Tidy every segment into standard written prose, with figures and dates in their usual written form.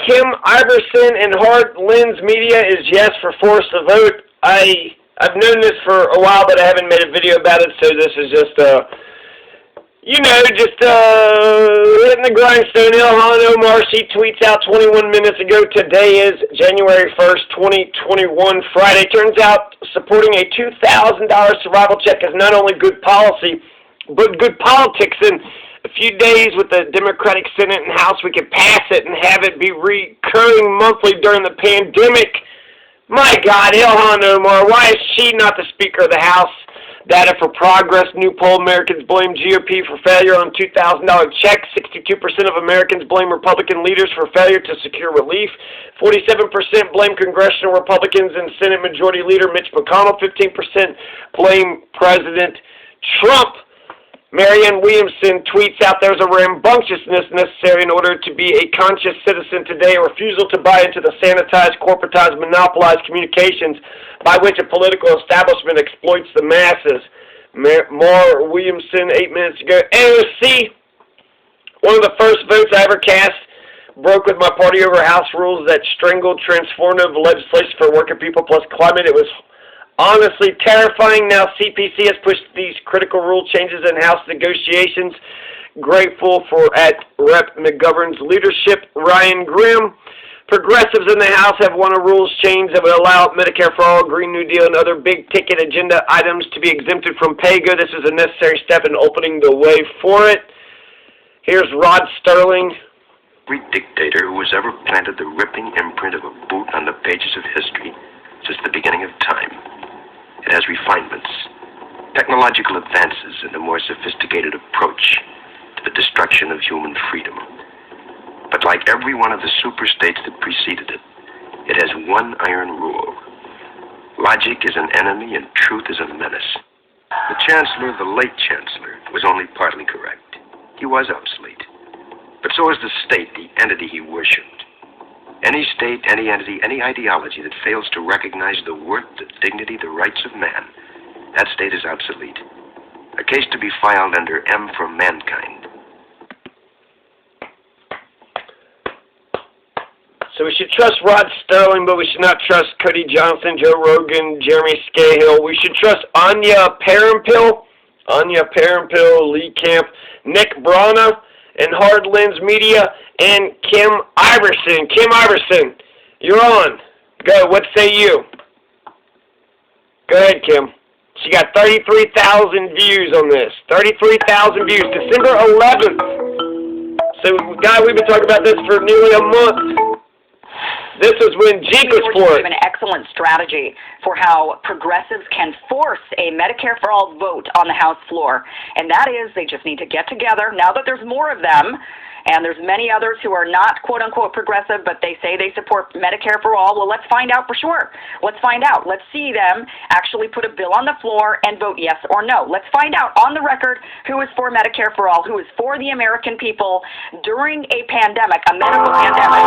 Kim Iverson and Hard Lens Media is yes for force the vote. I've known this for a while, but I haven't made a video about it, so this is just hitting the grindstone. Ilhan Omar, she tweets out 21 minutes ago, today is January 1st, 2021, Friday. Turns out supporting a $2,000 survival check is not only good policy, but good politics. In a few days with the Democratic Senate and House, we could pass it and have it be recurring monthly during the pandemic. My God, Ilhan Omar, why is she not the Speaker of the House? Data for Progress, new poll, Americans blame GOP for failure on $2,000 check. 62% of Americans blame Republican leaders for failure to secure relief. 47% blame congressional Republicans and Senate Majority Leader Mitch McConnell. 15% blame President Trump. Marianne Williamson tweets out, there's a rambunctiousness necessary in order to be a conscious citizen today, a refusal to buy into the sanitized, corporatized, monopolized communications by which a political establishment exploits the masses. More Williamson 8 minutes ago. AOC, one of the first votes I ever cast, broke with my party over House rules that strangled transformative legislation for working people plus climate. It was honestly terrifying. Now CPC has pushed these critical rule changes in House negotiations. Grateful for at Rep. McGovern's leadership. Ryan Grimm. Progressives in the House have won a rules change that would allow Medicare for All, Green New Deal, and other big-ticket agenda items to be exempted from pay-go. This is a necessary step in opening the way for it. Here's Rod Sterling. Every dictator who has ever planted the ripping imprint of a boot on the pages of history since the beginning of time. It has refinements, technological advances, and a more sophisticated approach to the destruction of human freedom. But like every one of the superstates that preceded it, it has one iron rule. Logic is an enemy and truth is a menace. The Chancellor, the late Chancellor, was only partly correct. He was obsolete. But so is the state, the entity he worshipped. Any state, any entity, any ideology that fails to recognize the worth, the dignity, the rights of man, that state is obsolete. A case to be filed under M for Mankind. So we should trust Rod Sterling, but we should not trust Cody Johnson, Joe Rogan, Jeremy Scahill. We should trust Anya Parampil, Lee Camp, Nick Brana, and Hard Lens Media, and Kim Iverson. Kim Iverson, you're on. Go, what say you? Go ahead, Kim. She got 33,000 views on this. 33,000 views. December 11th. So, guy, we've been talking about this for nearly a month. This is when Jeep was for it. An excellent strategy for how progressives can force a Medicare for All vote on the House floor. And that is, they just need to get together. Now that there's more of them, and there's many others who are not quote-unquote progressive, but they say they support Medicare for All, well, let's find out for sure. Let's find out. Let's see them actually put a bill on the floor and vote yes or no. Let's find out on the record who is for Medicare for All, who is for the American people during a pandemic, a medical pandemic.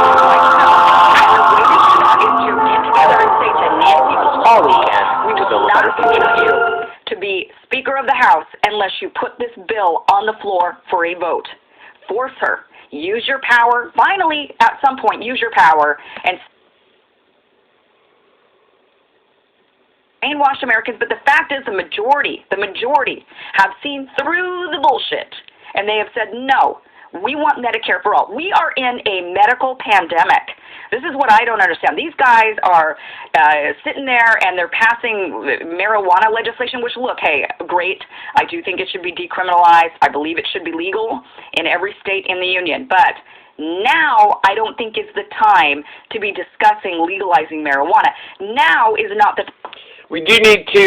We will not allow you to be Speaker of the House unless you put this bill on the floor for a vote. Force her. Use your power. Finally, at some point, use your power and brainwash Americans. But the fact is, the majority have seen through the bullshit, and they have said, no, we want Medicare for All. We are in a medical pandemic. This is what I don't understand. These guys are sitting there and they're passing marijuana legislation, which, look, hey, great. I do think it should be decriminalized. I believe it should be legal in every state in the union. But now I don't think is the time to be discussing legalizing marijuana. Now is not the We do need to,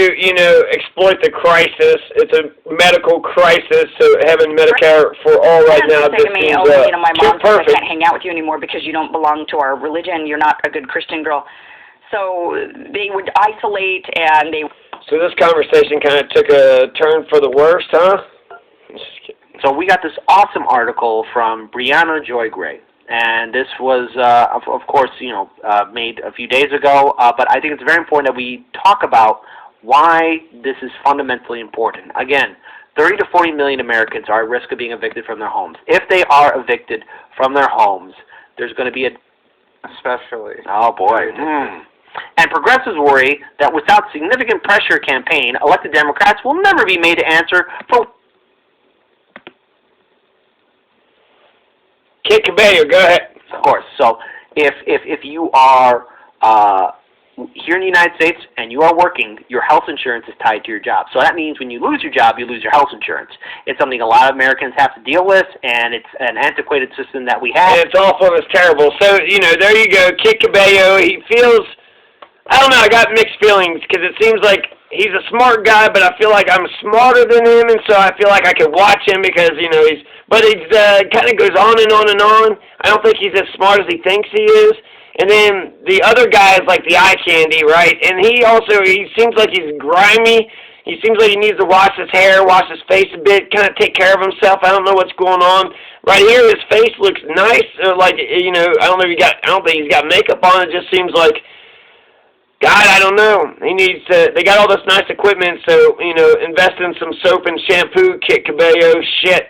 exploit the crisis. It's a medical crisis, so having Medicare for all right now just seems my mom too says perfect. I can't hang out with you anymore because you don't belong to our religion. You're not a good Christian girl. So they would isolate and they... So this conversation kind of took a turn for the worst, huh? So we got this awesome article from Brianna Joy Gray. And this was, of course, made a few days ago. But I think it's very important that we talk about why this is fundamentally important. Again, 30 to 40 million Americans are at risk of being evicted from their homes. If they are evicted from their homes, there's going to be a Especially. Oh, boy. And progressives worry that without significant pressure campaign, elected Democrats will never be made to answer for... Kid Cabello, go ahead. Of course. So if you are here in the United States and you are working, your health insurance is tied to your job. So that means when you lose your job, you lose your health insurance. It's something a lot of Americans have to deal with, and it's an antiquated system that we have. And it's awful and it's terrible. So, there you go. Kid Cabello, he feels, I don't know, I got mixed feelings because it seems like he's a smart guy, but I feel like I'm smarter than him, and so I feel like I could watch him because, but he kind of goes on and on and on. I don't think he's as smart as he thinks he is. And then the other guy is like the eye candy, right? And he seems like he's grimy. He seems like he needs to wash his hair, wash his face a bit, kind of take care of himself. I don't know what's going on. Right here, his face looks nice. I don't think he's got makeup on. It just seems like, God, I don't know. They got all this nice equipment, so, invest in some soap and shampoo, Kid Cabello, shit.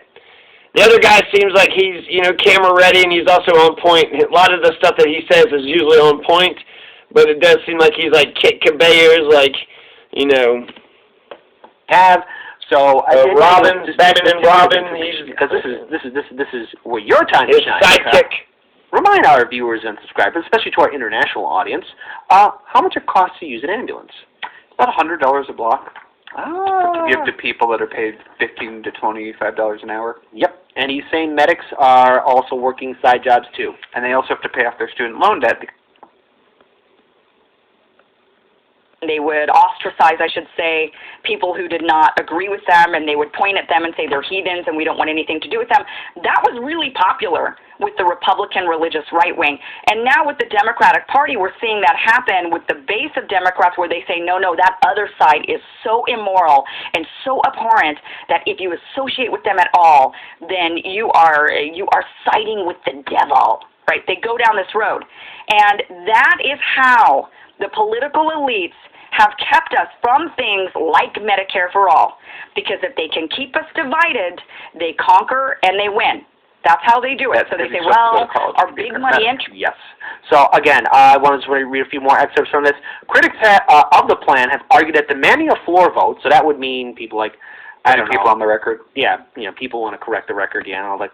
The other guy seems like he's, camera ready, and he's also on point. A lot of the stuff that he says is usually on point, but it does seem like he's like Kid Cabello is like, Robin, Batman and Robin. Because this is where your time to his shine. sidekick. Remind our viewers and subscribers, especially to our international audience, how much it costs to use an ambulance. About $100 a block. To Give to people that are paid $15 to $25 an hour. Yep. And he's saying medics are also working side jobs too. And they also have to pay off their student loan debt. They would ostracize, I should say, people who did not agree with them, and they would point at them and say they're heathens and we don't want anything to do with them. That was really popular with the Republican religious right wing. And now with the Democratic Party, we're seeing that happen with the base of Democrats where they say, no, that other side is so immoral and so abhorrent that if you associate with them at all, then you are siding with the devil, right? They go down this road. And that is how the political elites have kept us from things like Medicare for All. Because if they can keep us divided, they conquer and they win. That's how they do it. So they say, well, our big money interest. Yes. So again, I wanted to read a few more excerpts from this. Critics of the plan have argued that demanding a floor vote, so that would mean people like, people on the record. Yeah, people want to correct the record, like